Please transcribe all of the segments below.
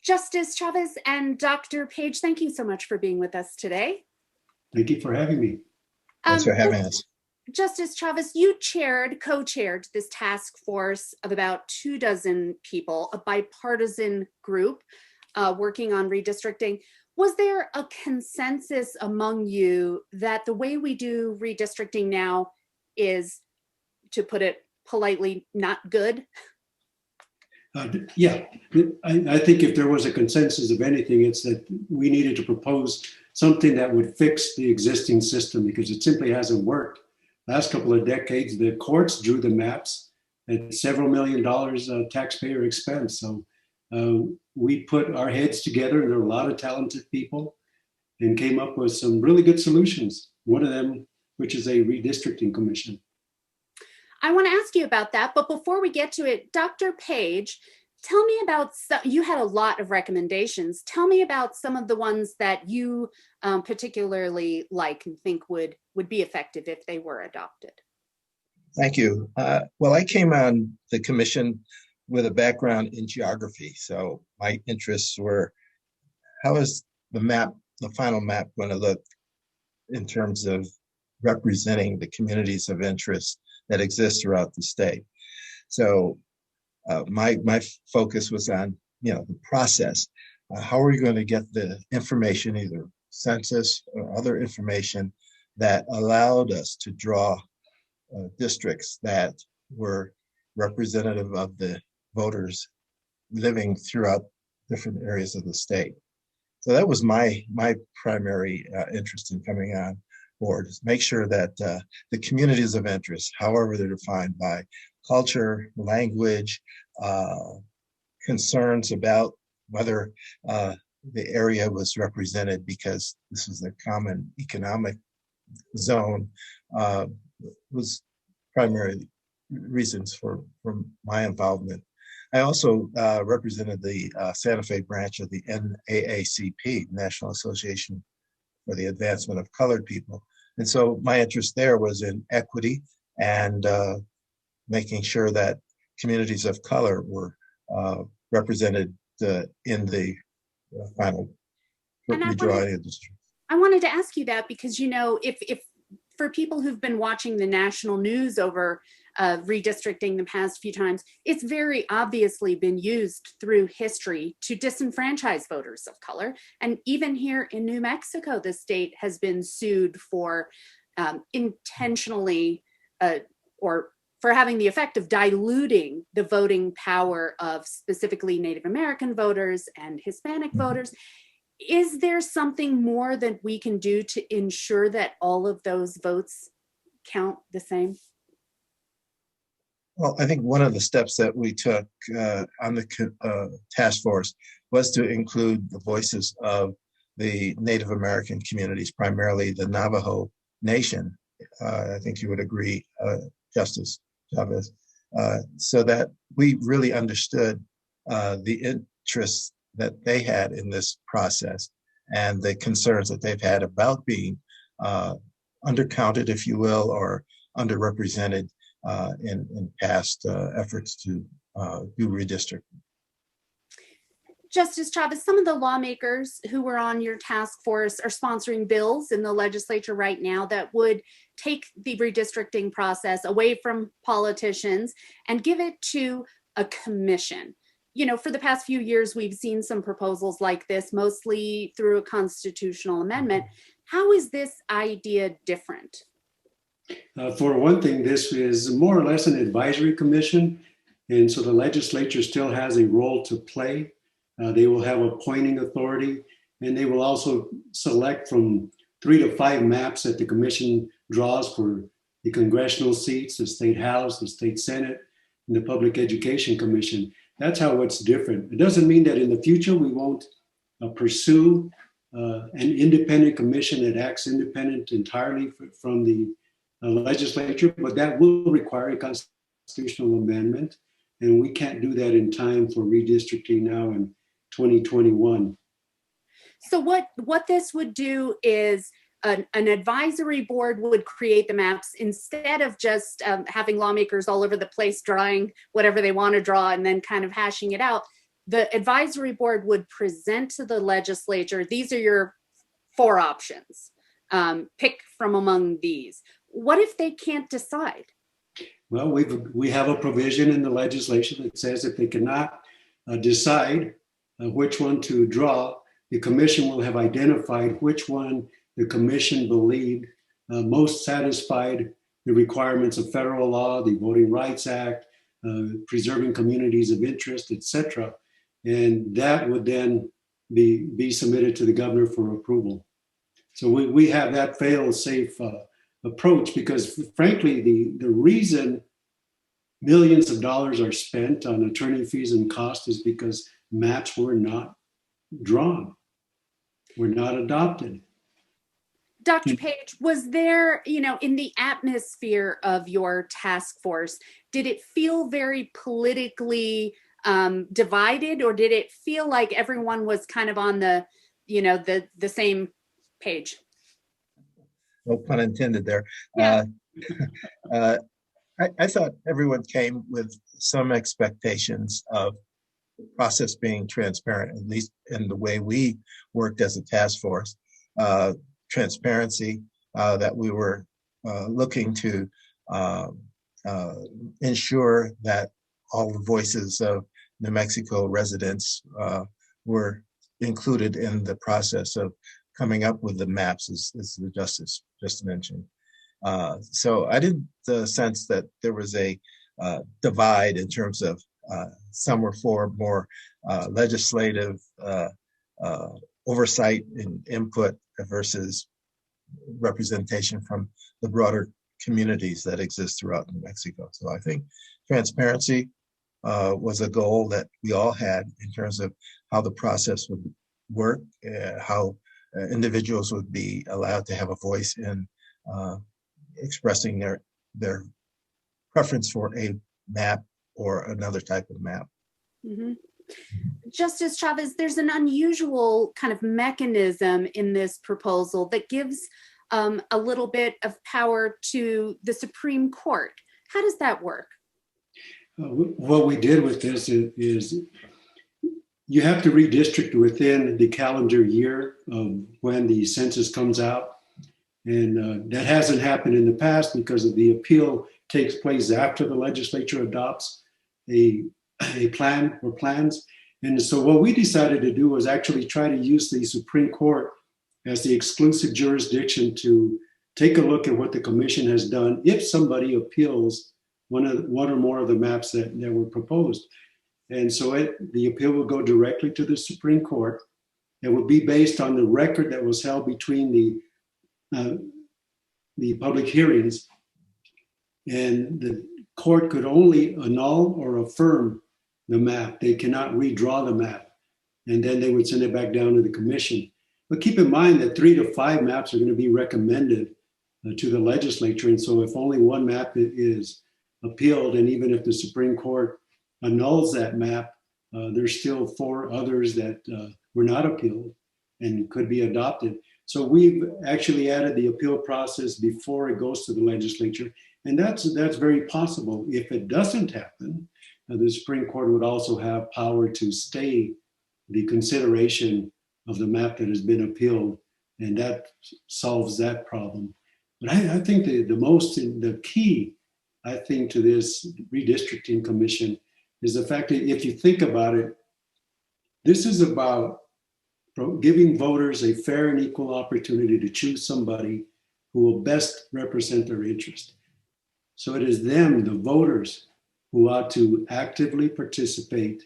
Justice Chavez and Dr. Page, thank you so much for being with us today. Thank you for having me. Thanks for having us. Justice Chavez, you co-chaired this task force of about 24 people, a bipartisan group working on redistricting. Was there a consensus among you that the way we do redistricting now is, to put it politely, not good? Yeah, I think if there was a consensus of anything, it's that we needed to propose something that would fix the existing system because it simply hasn't worked. Last couple of decades, the courts drew the maps at several $million taxpayer expense. So we put our heads together, and there were a lot of talented people, and came up with some really good solutions. One of them, which is a redistricting commission. I want to ask you about that, but before we get to it, Dr. Page, tell me about, you had a lot of recommendations. Tell me about some of the ones that you particularly like and think would be effective if they were adopted. Thank you. Well, I came on the commission with a background in geography. So my interests were, how is the final map going to look in terms of representing the communities of interest that exist throughout the state? So my focus was on, the process. How are we going to get the information, either census or other information, that allowed us to draw districts that were representative of the voters living throughout different areas of the state. So that was my primary interest in coming on board, is make sure that the communities of interest, however they're defined by culture, language, concerns about whether the area was represented because this is a common economic zone, was primary reasons for my involvement. I also represented the Santa Fe branch of the NAACP, National Association for the Advancement of Colored People. And so my interest there was in equity and making sure that communities of color were represented in the final redrawing of the district. I wanted to ask you that because, if for people who've been watching the national news over redistricting the past few times, it's very obviously been used through history to disenfranchise voters of color. And even here in New Mexico, the state has been sued for intentionally or for having the effect of diluting the voting power of specifically Native American voters and Hispanic voters. Is there something more that we can do to ensure that all of those votes count the same? Well, I think one of the steps that we took on the task force was to include the voices of the Native American communities, primarily the Navajo Nation. I think you would agree, Justice Chavez, so that we really understood the interests that they had in this process and the concerns that they've had about being undercounted, if you will, or underrepresented in past efforts to do redistricting. Justice Chavez, some of the lawmakers who were on your task force are sponsoring bills in the legislature right now that would take the redistricting process away from politicians and give it to a commission. For the past few years, we've seen some proposals like this, mostly through a constitutional amendment. How is this idea different? For one thing, this is more or less an advisory commission, and so the legislature still has a role to play. They will have appointing authority, and they will also select from 3 to 5 maps that the commission draws for the congressional seats, the state house, the state senate, and the public education commission. That's how it's different. It doesn't mean that in the future we won't pursue an independent commission that acts independent entirely from the legislature, but that will require a constitutional amendment, and we can't do that in time for redistricting now in 2021. So what this would do is an advisory board would create the maps instead of just having lawmakers all over the place drawing whatever they want to draw and then kind of hashing it out. the advisory board would present to the legislature, these are your 4 options. Pick from among these. What if they can't decide? Well, we have a provision in the legislation that says if they cannot decide which one to draw, the commission will have identified which one the commission believed most satisfied the requirements of federal law, the Voting Rights Act, preserving communities of interest, etc. And that would then be submitted to the governor for approval. So we have that fail-safe approach because, frankly, the reason millions of dollars are spent on attorney fees and costs is because maps were not drawn, were not adopted. Dr. Page, was there, in the atmosphere of your task force, did it feel very politically divided, or did it feel like everyone was kind of on the same page? No pun intended there. Yeah. I thought everyone came with some expectations of the process being transparent, at least in the way we worked as a task force. Transparency, that we were looking to ensure that all the voices of New Mexico residents were included in the process of coming up with the maps, as the justice just mentioned. So I didn't sense that there was a divide in terms of some were for more legislative oversight and input versus representation from the broader communities that exist throughout New Mexico. So I think transparency was a goal that we all had in terms of how the process would work, how individuals would be allowed to have a voice in expressing their preference for a map or another type of map. Mm-hmm. Justice Chavez, there's an unusual kind of mechanism in this proposal that gives a little bit of power to the Supreme Court. How does that work? What we did with this is you have to redistrict within the calendar year of when the census comes out. And that hasn't happened in the past because the appeal takes place after the legislature adopts a plan or plans. And so what we decided to do was actually try to use the Supreme Court as the exclusive jurisdiction to take a look at what the commission has done if somebody appeals one or more of the maps that were proposed. And so the appeal will go directly to the Supreme Court. It will be based on the record that was held between the public hearings, and the court could only annul or affirm the map. They cannot redraw the map, and then they would send it back down to the commission. But keep in mind that 3 to 5 maps are going to be recommended to the legislature, and so if only one map is appealed, and even if the Supreme Court annuls that map, there's still 4 others that were not appealed and could be adopted. So we've actually added the appeal process before it goes to the legislature, and that's very possible. If it doesn't happen, the Supreme Court would also have power to stay the consideration of the map that has been appealed, and that solves that problem. But I think the key, I think, to this redistricting commission is the fact that if you think about it, this is about giving voters a fair and equal opportunity to choose somebody who will best represent their interest. So it is them, the voters, who ought to actively participate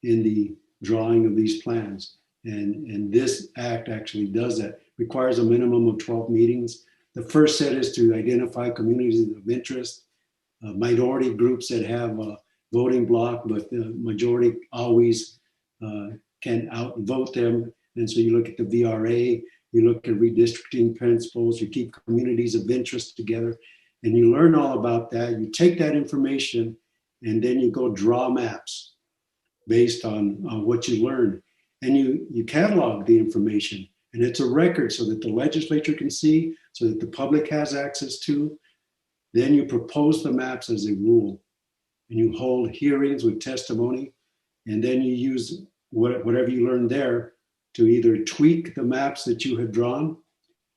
in the drawing of these plans. And this act actually does that. Requires a minimum of 12 meetings. The first set is to identify communities of interest, minority groups that have a voting block, but the majority always can outvote them. And so you look at the VRA, you look at redistricting principles, you keep communities of interest together, and you learn all about that. You take that information, and then you go draw maps based on what you learned. And you catalog the information, and it's a record so that the legislature can see, so that the public has access to. Then you propose the maps as a rule, and you hold hearings with testimony. And then you use whatever you learned there to either tweak the maps that you had drawn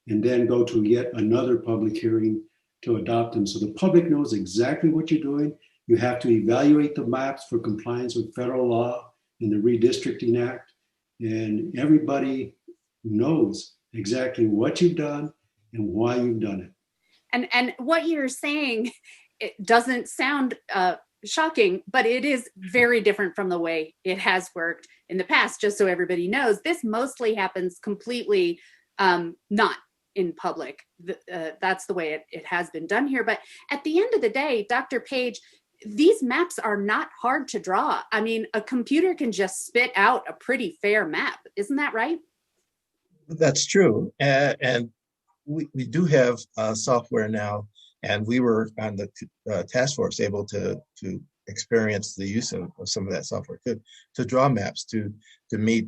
and then go to yet another public hearing to adopt them. So the public knows exactly what you're doing. You have to evaluate the maps for compliance with federal law and the Redistricting Act. And everybody knows exactly what you've done and why you've done it. And what you're saying, it doesn't sound shocking, but it is very different from the way it has worked in the past. Just so everybody knows, this mostly happens completely not in public. That's the way it has been done here. But at the end of the day, Dr. Page, these maps are not hard to draw. I mean, a computer can just spit out a pretty fair map. Isn't that right? That's true. And we do have software now, and we were on the task force able to experience the use of some of that software to draw maps to meet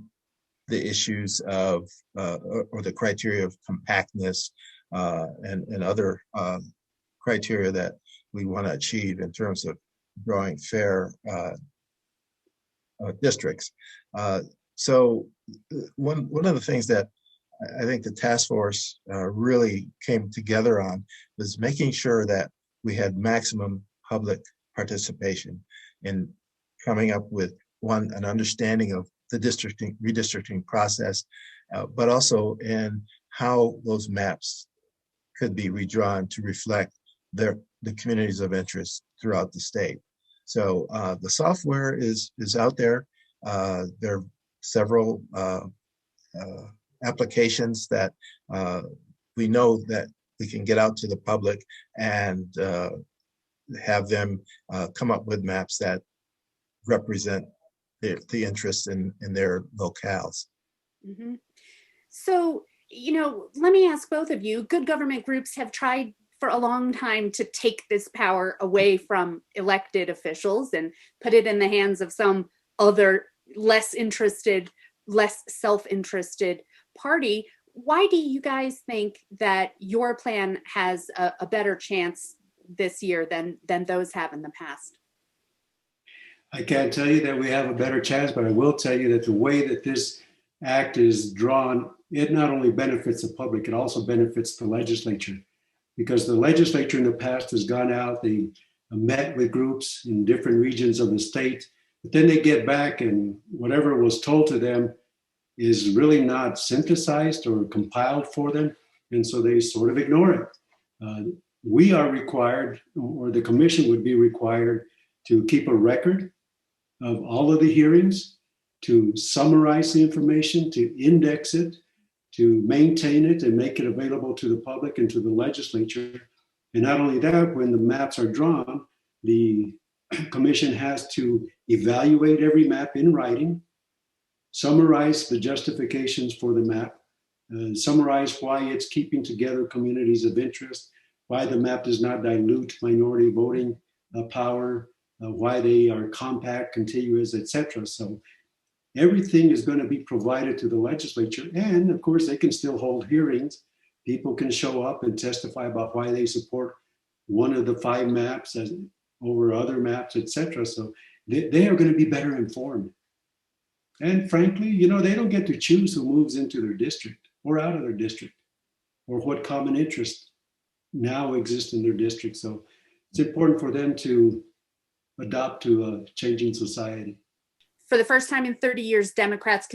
the issues of or the criteria of compactness and other criteria that we want to achieve in terms of drawing fair districts. So one of the things that I think the task force really came together on was making sure that we had maximum public participation in coming up with an understanding of the redistricting process, but also in how those maps could be redrawn to reflect the communities of interest throughout the state. So the software is out there. There are several applications that we know that we can get out to the public and have them come up with maps that represent the interest in their locales. Mm-hmm. So, let me ask both of you. Good government groups have tried for a long time to take this power away from elected officials and put it in the hands of some other less interested, less self-interested party. Why do you guys think that your plan has a better chance this year than those have in the past? I can't tell you that we have a better chance, but I will tell you that the way that this act is drawn, it not only benefits the public, it also benefits the legislature. Because the legislature in the past has gone out, they met with groups in different regions of the state, but then they get back and whatever was told to them is really not synthesized or compiled for them. And so they sort of ignore it. We are required, or the commission would be required, to keep a record of all of the hearings, to summarize the information, to index it, to maintain it and make it available to the public and to the legislature. And not only that, when the maps are drawn, the commission has to evaluate every map in writing, summarize the justifications for the map, summarize why it's keeping together communities of interest, why the map does not dilute minority voting power, why they are compact, contiguous, etc. So everything is going to be provided to the legislature. And of course, they can still hold hearings. People can show up and testify about why they support one of the 5 maps over other maps, etc. So they are going to be better informed. And frankly, they don't get to choose who moves into their district or out of their district or what common interests now exist in their district. So it's important for them to adopt to a changing society. For the first time in 30 years, Democrats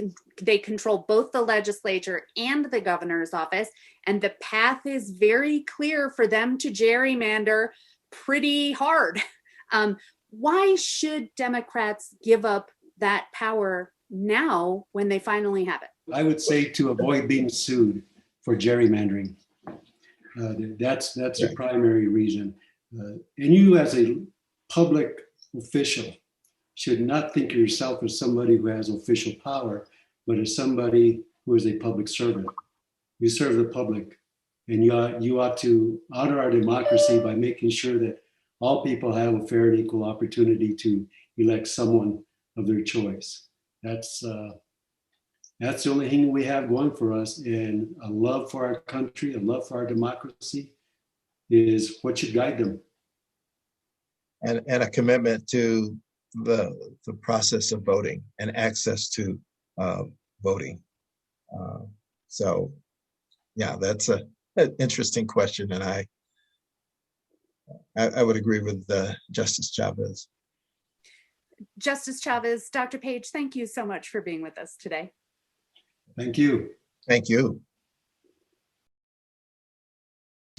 they control both the legislature and the governor's office, and the path is very clear for them to gerrymander pretty hard. Why should Democrats give up that power now when they finally have it? I would say to avoid being sued for gerrymandering. That's a primary reason. And you as a public official should not think of yourself as somebody who has official power, but as somebody who is a public servant. You serve the public, and you ought to honor our democracy by making sure that all people have a fair and equal opportunity to elect someone of their choice. That's the only thing we have going for us, and a love for our country, a love for our democracy is what should guide them. And a commitment to the process of voting and access to voting. So, yeah, that's an interesting question, and I would agree with Justice Chavez. Justice Chavez, Dr. Page, thank you so much for being with us today. Thank you. Thank you.